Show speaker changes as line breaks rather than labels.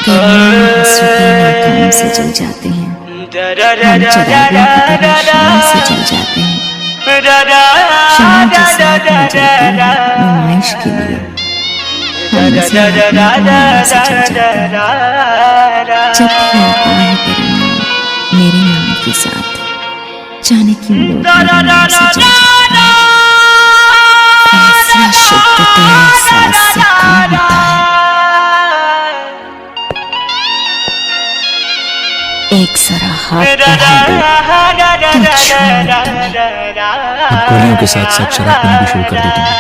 तेरी हसरतें नाकाम से जल जाते हैं, हम चिरागों की तरह शाम से जल जाते हैं। शाम जैसे आग में जलते हैं नुमाइश के लिए, हम इसे अपने गुनाहों से जल जाते हैं। जब भी आता है तेरा नाम मेरे नाम के साथ, जाने क्यों लोग मेरे नाम से जल जाते हैं। फैसला शिद्दत एहसास से कम होता है। एक जरा हाथ बढ़ा दो तो छू लेता मैं।
अब गोलियों के साथ साथ शराब पीना भी शुरू कर दी तुमने।